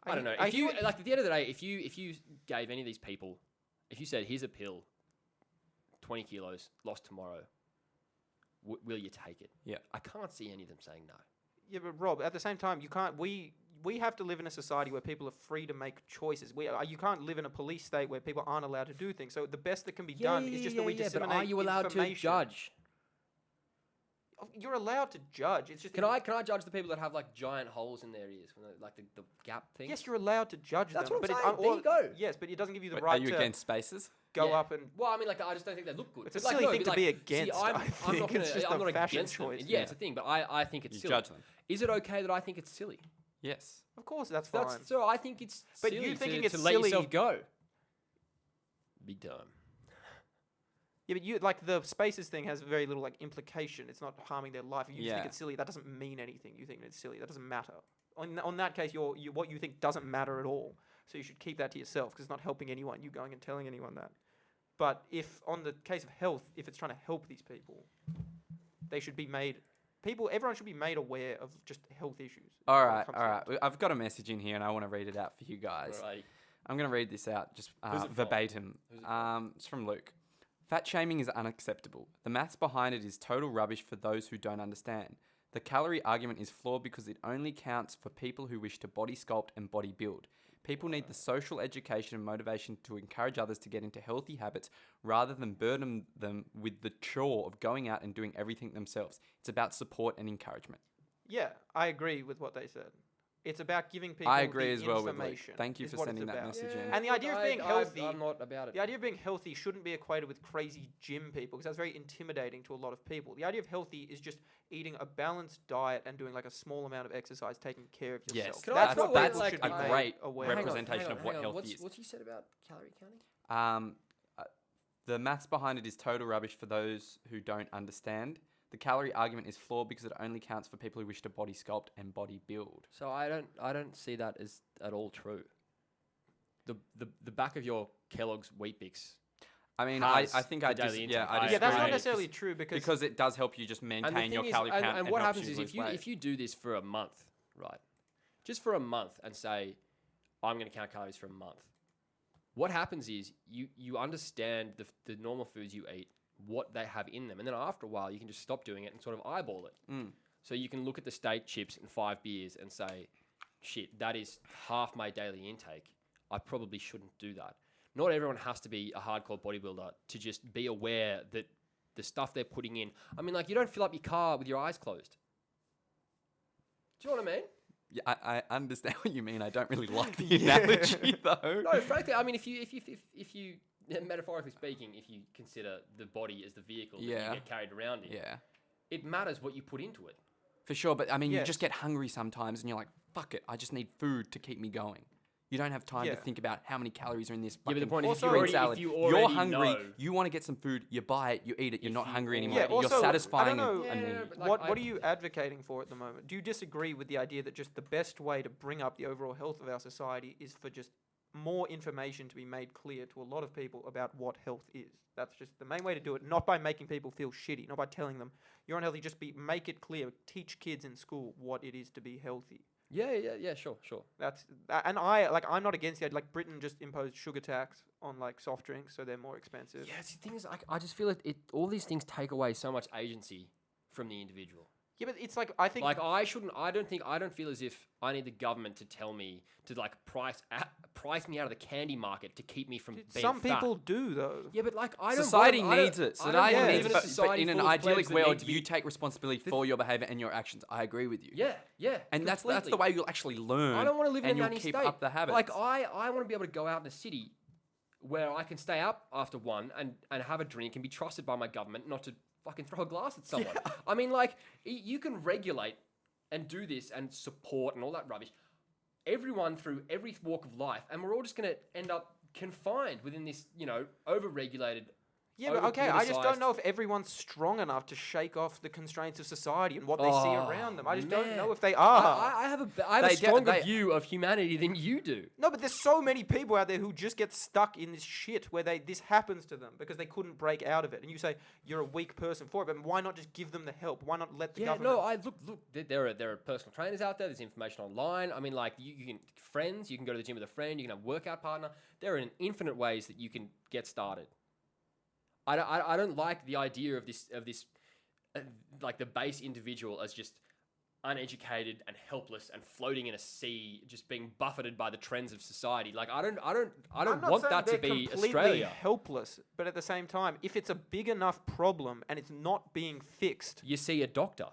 I don't know, if you like at the end of the day, if you gave any of these people, if you said here's a pill, 20 kilos lost tomorrow, will you take it? Yeah. I can't see any of them saying no. Yeah, but Rob, at the same time, you can't. We have to live in a society where people are free to make choices. You can't live in a police state where people aren't allowed to do things. So the best that can be done is just that we disseminate but are you allowed to information. judge? Oh, you're allowed to judge. It's just Can I judge the people that have like giant holes in their ears, like the gap thing? Yes, you're allowed to judge That's them. what I'm but saying. There you go. Yes, but it doesn't give you the Wait, right are you to against spaces? go Yeah. up and. Well, I mean, like I just don't think they look good. It's a But, like, silly no, thing but, to like, be see, against, I'm I not think. gonna. It's just I'm a not fashion against them. choice. Yeah, it's a thing. But I think it's You silly. judge them. Is it okay that I think it's silly? Yes. Of course, that's fine. So I think it's But silly you thinking to it's let silly- yourself go. Big time. Yeah, but you like the spaces thing has very little like implication. It's not harming their life. If you just think Yeah. it's silly, that doesn't mean anything. You think it's silly, that doesn't matter. On that case, what you think doesn't matter at all. So you should keep that to yourself because it's not helping anyone. You going and telling anyone that. But if on the case of health, if it's trying to help these people, they should be made. Everyone should be made aware of just health issues. All when it right, comes all down right. to it. I've got a message in here, and I want to read it out for you guys. Alrighty. I'm going to read this out just Who's it from? verbatim. Who's it from? It's from Luke. Fat shaming is unacceptable. The maths behind it is total rubbish for those who don't understand. The calorie argument is flawed because it only counts for people who wish to body sculpt and body build. People need the social education and motivation to encourage others to get into healthy habits rather than burden them with the chore of going out and doing everything themselves. It's about support and encouragement. Yeah, I agree with what they said. It's about giving people I agree the as well with Luke. information. Thank you is for what it's sending that about. message in. And the idea of being healthy, I'm not about it. the idea of being healthy shouldn't be equated with crazy gym people because that's very intimidating to a lot of people. The idea of healthy is just eating a balanced diet and doing like a small amount of exercise, taking care of yourself. Yes, Can I- that's can I- what that's people like, should be a made great aware Hang on, of. representation of what hang on. healthy is. What's you said about calorie counting? Uh, the maths behind it is total rubbish for those who don't understand. The calorie argument is flawed because it only counts for people who wish to body sculpt and body build. So I don't see that as at all true. The back of your Kellogg's Wheat Bix. I mean, Has I think the I daily just intake. yeah, I Yeah, Yeah, that's not disagree. necessarily true because it does help you just And the maintain your thing is- calorie count. and what helps happens you is lose weight. if you do this for a month, right? Just for a month and say, I'm going to count calories for a month. What happens is you understand the normal foods you eat, what they have in them, and then after a while you can just stop doing it and sort of eyeball it. So you can look at the steak, chips, and 5 beers and say, shit, that is half my daily intake. I probably shouldn't do that. Not everyone has to be a hardcore bodybuilder to just be aware that the stuff they're putting in. I mean, like, you don't fill up your car with your eyes closed. Do you know what I mean? Yeah, I understand what you mean. I don't really like the analogy though. No, frankly, I mean, if you metaphorically speaking, if you consider the body as the vehicle that you get carried around in, Yeah, it matters what you put into it. for sure. But I mean, you Yes. just get hungry sometimes, and you're like, "Fuck it, I just need food to keep me going." You don't have time Yeah. to think about how many calories are in this. Yeah, but the fucking point is, if Also- you already, salad. if you You're already hungry. know, You want to get some food. You buy it. You eat it. You're If not you hungry already- anymore. Yeah, You're also, satisfying I don't know, a Yeah, need. but like, what I- are you advocating for at the moment? Do you disagree with the idea that just the best way to bring up the overall health of our society is for just more information to be made clear to a lot of people about what health is? That's just the main way to do it, not by making people feel shitty, not by telling them you're unhealthy, just make it clear, teach kids in school what it is to be healthy. yeah, sure. And I'm not against the idea. Like Britain just imposed sugar tax on like soft drinks, so they're more expensive. Yeah, the thing is, I just feel it. All these things take away so much agency from the individual. Yeah, but it's like I think Like I don't feel as if I need the government to tell me to like price me out of the candy market to keep me from being some fat. people do though. Yeah, but like I don't. Society want- I don't- needs it. I don't Society want to needs live it. in a But society in an full of idyllic plebs that need world, to be- you take responsibility for your behavior and your actions. I agree with you. Yeah. And that's the completely. way you'll actually learn. I don't want to live in and a you'll nanny keep state. up the habits. Like I want to be able to go out in the city where I can stay up after 1 and have a drink and be trusted by my government not to fucking throw a glass at someone. I mean, like you can regulate and do this and support and all that rubbish. Everyone through every walk of life, and we're all just going to end up confined within this, over-regulated. Yeah, but okay, I just don't over-politicized- know if everyone's strong enough to shake off the constraints of society and what they see around them. I just don't know man. if they are. I have a They stronger they- view of humanity than you do. No, but there's so many people out there who just get stuck in this shit where this happens to them because they couldn't break out of it. And you say you're a weak person for it, but why not just give them the help? Why not let the Yeah, government? no, look. There are personal trainers out there. There's information online. I mean, like you can friends. You can go to the gym with a friend. You can have a workout partner. There are infinite ways that you can get started. I don't like the idea of this like the base individual as just uneducated and helpless and floating in a sea, just being buffeted by the trends of society. Like I don't I'm not want saying that to they're be completely Australia. helpless, but at the same time, if it's a big enough problem and it's not being fixed, You see a doctor.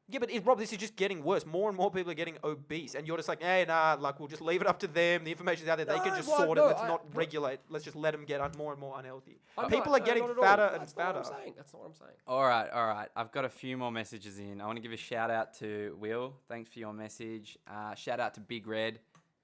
yeah, but Rob, this is just getting worse. More and more people are getting obese, and you're just like, hey, nah, like we'll just leave it up to them. The information's out there; they can No, just well, sort it. no, Let's not not regulate. Let's just let them get more and more unhealthy. I'm People not- are getting not at all. fatter and That's not fatter. what I'm saying. That's not what I'm saying. All right. I've got a few more messages in. I want to give a shout out to Will. Thanks for your message. Shout out to Big Red.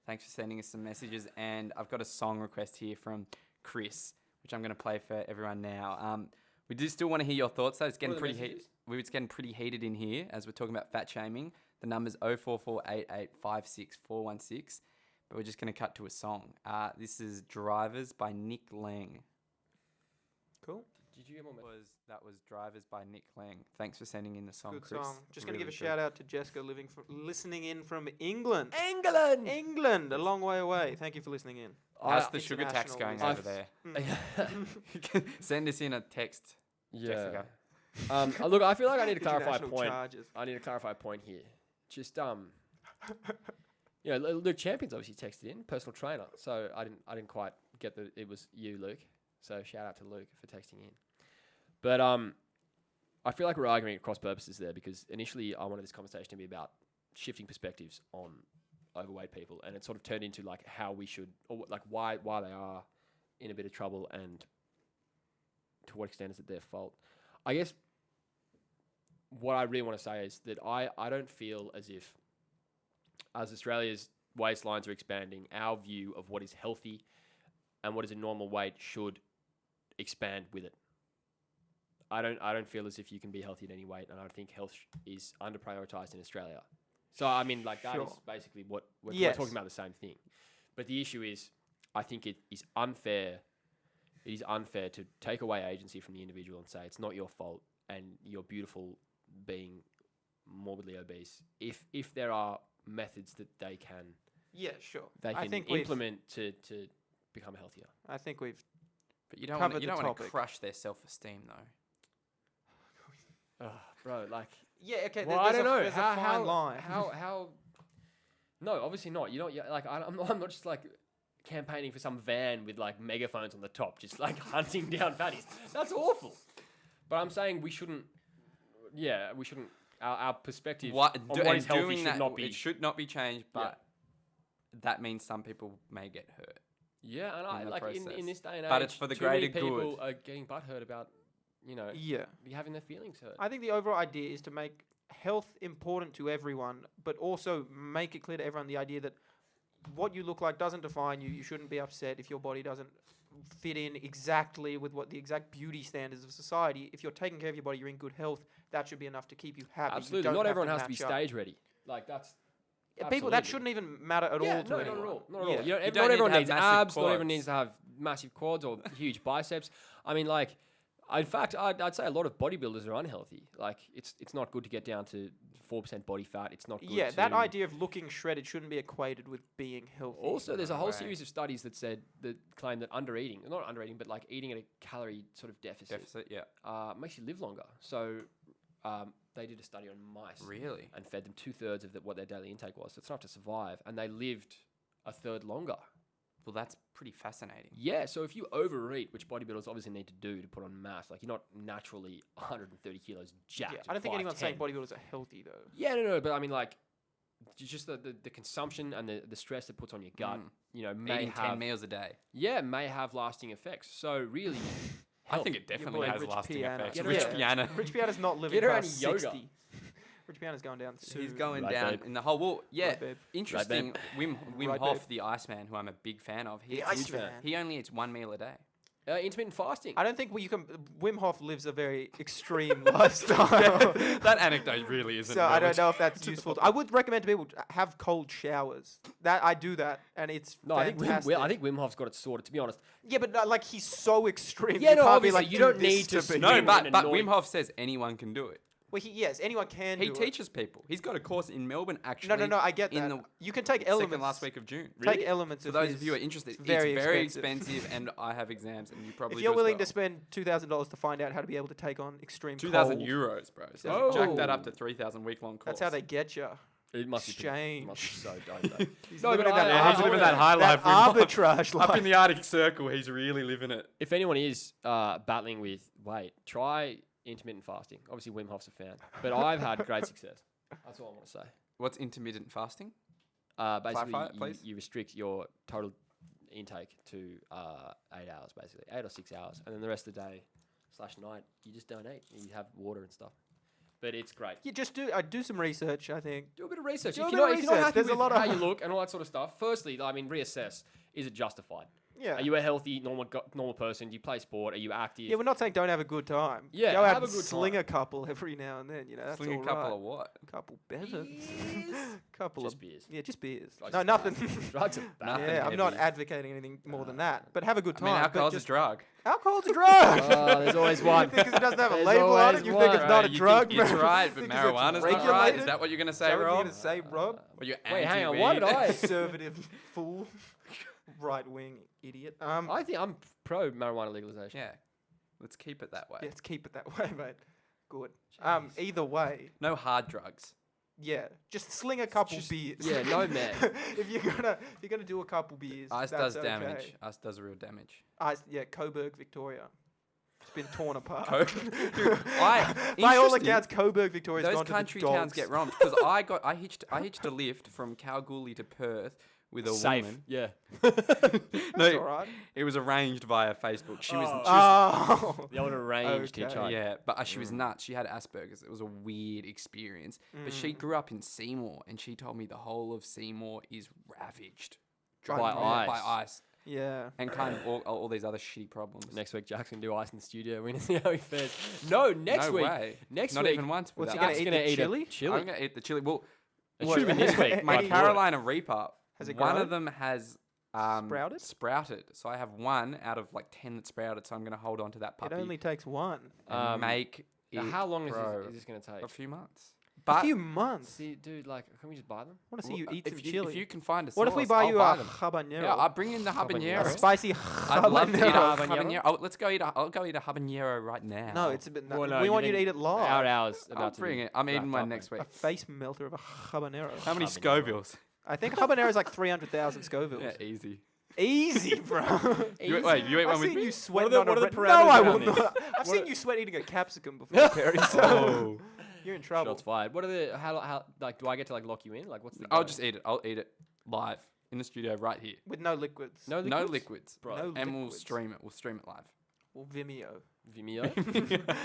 Thanks for sending us some messages. And I've got a song request here from Chris, which I'm going to play for everyone now. We do still want to hear your thoughts, though. It's getting What are the pretty heated. messages? It's getting pretty heated in here as we're talking about fat shaming. The number's 0448856416. But we're just going to cut to a song. This is Drivers by Nick Lang. Cool, Did you get more messages? That was Drivers by Nick Lang. Thanks for sending in the song, good Chris. song. Just gonna give a Really shout out to Jessica listening in from England. England. England, a long way away. Thank you for listening in. How's the sugar tax international going listeners. over there? Send us in a text, Jessica. Look, I feel like I need to clarify a International point. charges. I need to clarify a point here. Just Luke Champion's obviously texted in, personal trainer. So I didn't quite get that it was you, Luke. So shout out to Luke for texting in. But I feel like we're arguing at cross purposes there because initially I wanted this conversation to be about shifting perspectives on overweight people, and it sort of turned into like how we should, or like why they are in a bit of trouble, and to what extent is it their fault. I guess what I really want to say is that I don't feel as if, as Australia's waistlines are expanding, our view of what is healthy and what is a normal weight should expand with it. I don't feel as if you can be healthy at any weight, and I think health is under prioritized in Australia. So I mean, like that is basically what we're talking about, the same thing. But the issue is, I think it is unfair. It is unfair to take away agency from the individual and say it's not your fault and you're beautiful being morbidly obese. If there are methods that they can, they can implement to become healthier. I think we've. But you don't want to crush their self-esteem though. Bro, like okay. Well, I don't know. There's a fine line. How? No, obviously not. You don't. Like I'm not just like campaigning for some van with like megaphones on the top, just like hunting down fatties. That's awful. But I'm saying we shouldn't. Yeah, we shouldn't. Our perspective on what is healthy should not be. It should not be changed, but that means some people may get hurt. Yeah, and I like in this day and age. But it's for the greater good. People are getting butthurt about, having their feelings hurt. I think the overall idea is to make health important to everyone, but also make it clear to everyone the idea that what you look like doesn't define you. You shouldn't be upset if your body doesn't fit in exactly with what the exact beauty standards of society. If you're taking care of your body, you're in good health, that should be enough to keep you happy. Absolutely. Not everyone has to be stage ready. Like that's... People, that shouldn't even matter at all to anyone. Not at all. Not everyone needs abs. Not everyone needs to have massive quads or huge biceps. I mean, like, in fact, I'd say a lot of bodybuilders are unhealthy. Like, it's not good to get down to 4% body fat. It's not good to... that idea of looking shredded shouldn't be equated with being healthy. Also, there's a whole series of studies that claim that not undereating, but like eating at a calorie sort of deficit makes you live longer. So... they did a study on mice. Really? And fed them 2/3 of what their daily intake was. So it's not to survive. And they lived a third longer. Well, that's pretty fascinating. Yeah, so if you overeat, which bodybuilders obviously need to do to put on mass, like you're not naturally 130 kilos jacked. Yeah, I don't think anyone's saying bodybuilders are healthy, though. Yeah, no, but I mean, like, just the consumption and the stress it puts on your gut, may Eating have... 10 meals a day. Yeah, may have lasting effects. So really... I think it definitely has lasting effects. Rich Piana's not living past 60. Rich Piana's going down soon. He's going down in the whole... Well, interesting. Wim Hof, the Iceman, who I'm a big fan of. He only eats 1 meal a day. Intermittent fasting. I don't think you can... Wim Hof lives a very extreme lifestyle. That anecdote really isn't... So I don't know if that's useful. I would recommend to people to have cold showers. I do that, and it's fantastic. I think Wim Hof's got it sorted, to be honest. Yeah, but like he's so extreme. Yeah, you no, can't obviously, be like, you don't need to be... No, but Wim Hof says anyone can do it. Well, yes, anyone can do it. He teaches people. He's got a course in Melbourne, actually. No, I get that. You can take elements. Second last week of June. Take elements of For those of you who are interested, it's very expensive, and I have exams, and you probably if you're willing to spend $2,000 to find out how to be able to take on extreme 2,000 cold, euros, bro. So jack that up to 3,000 week-long course. that's how they get you. It must be so dope, though. He's living that high life. Arbitrage life. Up in the Arctic Circle, he's really living it. If anyone is battling with weight, try intermittent fasting. Obviously, Wim Hof's a fan, but I've had great success. That's all I want to say. What's intermittent fasting? Basically, you restrict your total intake to 8 hours, basically 8 or 6 hours, and then the rest of the day / night you just don't eat. You have water and stuff. But it's great. You just do some research, I think. Do a bit of research. If you're not happy with how you look and all that sort of stuff, firstly, I mean, reassess. Is it justified? Yeah. Are you a healthy, normal person? Do you play sport? Are you active? Yeah, we're not saying don't have a good time. Yeah, go out have and a good sling time. a couple every now and then. That's sling all a couple right. of what? A couple bevins. Couple of beers. Yeah, just beers. Drugs No, nothing. Drugs are bad. Yeah, I'm not advocating anything more than that. But have a good time. I mean, alcohol's a drug. Alcohol's a drug. There's always one. You think 'cause it doesn't have a label on it, you think it's not a drug? It's right, but Because it's marijuana's not right. regulated? Is that what you're going to say, Is that what Rob? you're going to say, Rob? Well, you're Wait, hang on. Why did I? Conservative fool. Right-wing idiot. I think I'm pro marijuana legalization. Yeah. Let's keep it that way. Yeah, let's keep it that way, mate. Good. Either way. No hard drugs. Yeah, just sling a couple beers. Yeah, no man. if you're gonna do a couple beers, Ice that's does damage. okay. Ice does real damage. Ice, yeah, Coburg, Victoria. been torn apart. By all interesting. accounts, Coburg, Victoria's Those gone to country the towns dogs. get robbed because I hitched a lift from Kalgoorlie to Perth with a Safe. woman. Yeah. That's all right. It was arranged via Facebook. She was Oh. The old arranged Okay. hitchhike. yeah, but she was nuts. She had Asperger's. It was a weird experience. But she grew up in Seymour, and she told me the whole of Seymour is ravaged By ice. by ice, Yeah. and kind of all these other shitty problems. Next week, Jack's gonna do ice in the studio. We're gonna see how he fares. No, next no week. way. Next Not week. even once. What's he without gonna ice. eat? gonna the eat chili? a chili. I'm gonna eat the chili. Well, It What- should have been this week. my but I bought it. Carolina Reaper. Has it one grown? of them has sprouted. So I have one out of like 10 that sprouted. So I'm gonna hold on to that It puppy only takes one. and make Now, it how long grow. is this gonna take? A few months. A But few months. See, dude, like, can we just buy them? I want to see you eat some if chili. you can find a What if we sauce, buy I'll you buy a them. habanero? Yeah, I'll bring in the Habanero. a habanero. spicy I'd love to eat a habanero. habanero. Oh, let's go eat. I'll go eat a habanero right now. No, it's a bit. Well, no, we you want you to think eat it live. Our hours I'll about to bring be it. I'm eating wrapped one up, next mate. week. A face melter of a habanero. How many Habanero. Scovilles? I think habanero is like 300,000 Scovilles. Yeah, easy. Easy, bro. You ate I've one with seen me? you sweat What are on the a red. No, parameters I around will this? not. I've What seen are- you sweat eating a capsicum before, Perry. So Oh. you're in trouble. Shots fired. What are the how like do I get to like lock you in? Like what's the? I'll go? just eat it. I'll eat it live in the studio right here. With no liquids. no liquids? No liquids. Bro. No And we'll liquids. stream it. We'll stream it live. Or Vimeo. Vimeo.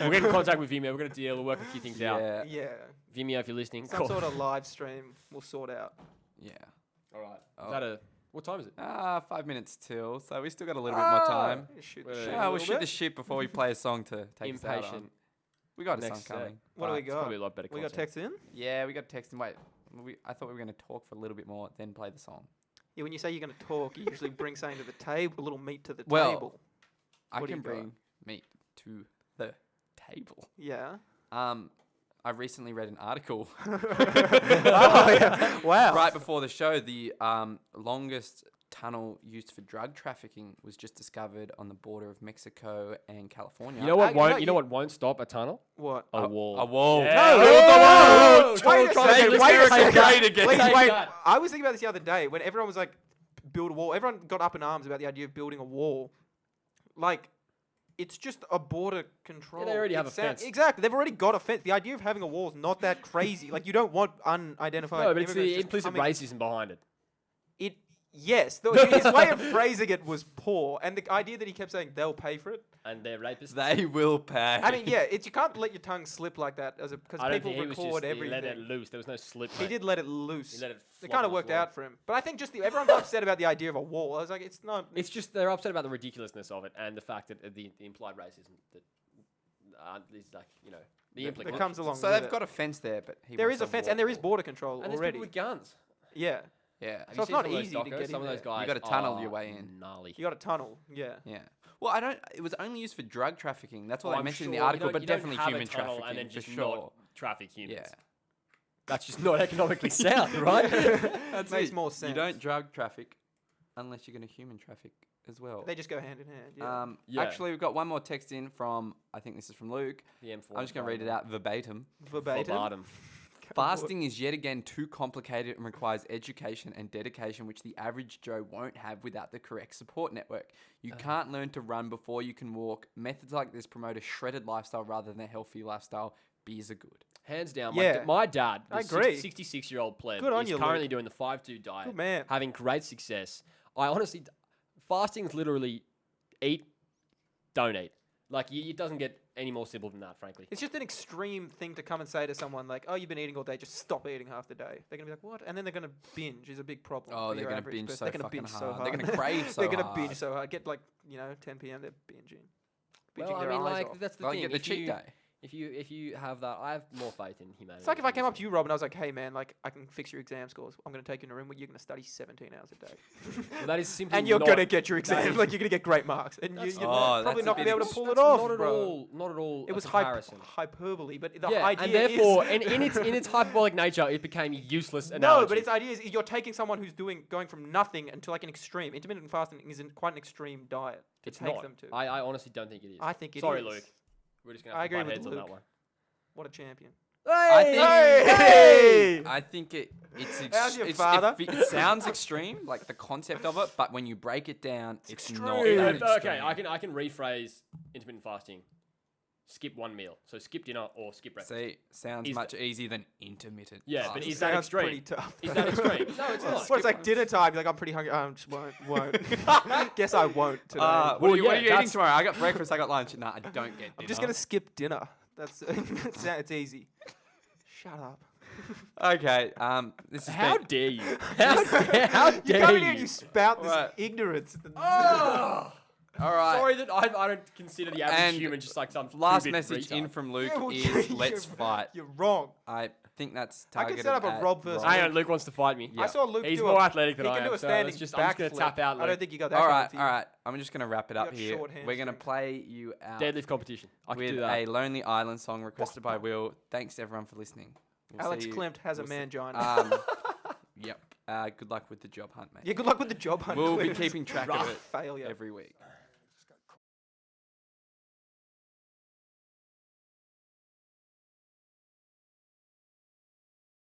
We'll get in contact with Vimeo. We're gonna deal. We'll work a few things out. Yeah. Yeah. Vimeo, if you're listening, Some call. sort of live stream we'll sort out. Yeah. All right. Oh. Is that a what time is it? 5 minutes till, so we still got a little bit more time. Shoot Wait, the wait, shit wait. a We'll little shoot bit. the shit before we play a song to take us out on. Impatient. We got a Next song set. coming. What do we It's got? probably a lot better. We got content. text in? Yeah, we got text and wait. I thought we were going to talk for a little bit more, then play the song. Yeah, when you say you're going to talk, you usually bring something to the table, a little meat to the Well, table. I What do can you got? bring meat to the table. Yeah. I recently read an article Oh, yeah. Wow. right before the show. The longest tunnel used for drug trafficking was just discovered on the border of Mexico and California. You know what no, won't? You know you- what won't stop a tunnel? What? A wall. A wall. Yeah. No, Oh, Wait a trying to second, make wait a this second. great again. Please Take wait. that. I was thinking about this the other day when everyone was like, build a wall. Everyone got up in arms about the idea of building a wall. Like, it's just a border control. they already have It a fence. Exactly. They've already got a fence. The idea of having a wall is not that crazy. Like, you don't want unidentified No, but it's immigrants the just implicit coming- racism behind it. Yes. His way of phrasing it was poor. And the idea that he kept saying they'll pay for it. And they're rapists. They will pay. I mean, yeah, you can't let your tongue slip like that because I don't people think he was record just. He everything. let it loose. There was no slip. He mate. did let it loose. He let it. It flop kind on of the worked floor. out for him. But I think just everyone's upset about the idea of a wall. I was like, it's not. It's just they're upset about the ridiculousness of it and the fact that the implied racism that is like the that implication. comes along. so with they've it. got a fence there, but he There wants is a fence and there is border control and there's already. people with guns. Yeah, Yeah. Have So you it's seen not some of those easy to docos? get Some in of those there. guys. You gotta tunnel are your way in. Gnarly. you got a tunnel. Yeah. Yeah. Well, I don't. It was only used for drug trafficking. That's what I I'm mentioned sure in the article, you but don't definitely have a human tunnel trafficking and then for just sure. not traffic humans. Yeah. That's just not economically sound, right? That's Makes it. more sense. You don't drug traffic unless you're going to human traffic as well. They just go hand in hand. Yeah. Yeah. Actually, we've got one more text in from. I think this is from Luke. The M4. I'm just going to read it out verbatim. Verbatim. Fasting is yet again too complicated and requires education and dedication, which the average Joe won't have without the correct support network. You can't learn to run before you can walk. Methods like this promote a shredded lifestyle rather than a healthy lifestyle. Beers are good. Hands down. Yeah. My dad, I the agree. 66-year-old pleb, Good on is you, currently Luke. doing the 5-2 diet. Good man. Having great success. I honestly, fasting is literally eat, don't eat. Like, it doesn't get any more simple than that, frankly. It's just an extreme thing to come and say to someone like, "Oh, you've been eating all day. Just stop eating half the day." They're gonna be like, "What?" And then they're gonna binge. Is a big problem. Oh, for they're your gonna average binge person. so They're gonna fucking binge hard. so hard. They're gonna crave so They're gonna hard. binge so hard. Get like 10 p.m. They're binging. Well, Binging I their mean, eyes like, off. that's the Well, thing. get the If cheat you- day. If you have that, I have more faith in humanity. It's like if I than came up yourself. to you, Rob, and I was like, "Hey, man, like I can fix your exam scores. I'm gonna take you in a room where you're gonna study 17 hours a day, Well, that is simply and you're not, gonna get your that exam. is- Like you're gonna get great marks, and That's- you're Oh, probably that's not a gonna be bit able to ex- pull it That's off, not at bro. all. Not at all. It a was comparison. hyperbole, but the Yeah, idea and therefore, is in its hyperbolic nature, it became a useless no, analogy. but its idea is you're taking someone who's going from nothing into like an extreme. Intermittent fasting is quite an extreme diet to it's take not. them to. I honestly don't think it is. I think it Sorry, is. Luke. We're just gonna I have to agree butt with heads on Luke. that one. What a champion! I think. Hey! I think it's How's your it's- father? It sounds extreme, like the concept of it, but when you break it down, it's not extreme. that Okay, extreme. I can rephrase intermittent fasting skip one meal. So skip dinner or skip breakfast. See, sounds Is much easier than intermittent. Yeah, but fasting. is that Sounds extreme? pretty tough. Is that extreme? No, it's not. Well, it's like dinner time. You're like, I'm pretty hungry. Just won't. Guess I won't today. What Well, are you, what are yeah, you eating that's- tomorrow? I got breakfast. I got lunch. Nah, I don't get dinner. I'm just gonna skip dinner. That's it's easy. Shut up. Okay. This is How dare you? How You dare come in you? here and you spout this Right. ignorance. Oh! all right. Sorry that I don't consider the average And human just like some Last two-bit message retard. in from Luke Yeah, well, is you're- let's fight. You're wrong. I think that's I targeted could set up a at Rob versus Hang on, Luke wants to fight me. Yeah. I saw Luke He's do more a, athletic than he I can am, do a so standing let's just- I'm just gonna backflip. tap out, I don't Luke. think you got that. All kind right, of all right. I'm just gonna wrap it up got here. short We're gonna hamstrings. play you out Deadlift competition. I can with do that. a Lonely Island song requested by Will. Thanks to everyone for listening. We'll Alex see you- Klimt has a we'll see- mangina. Yep. Good luck with the job hunt, mate. Yeah, good luck with the job hunt. We'll be Klimt. keeping track of Rough it failure. every week.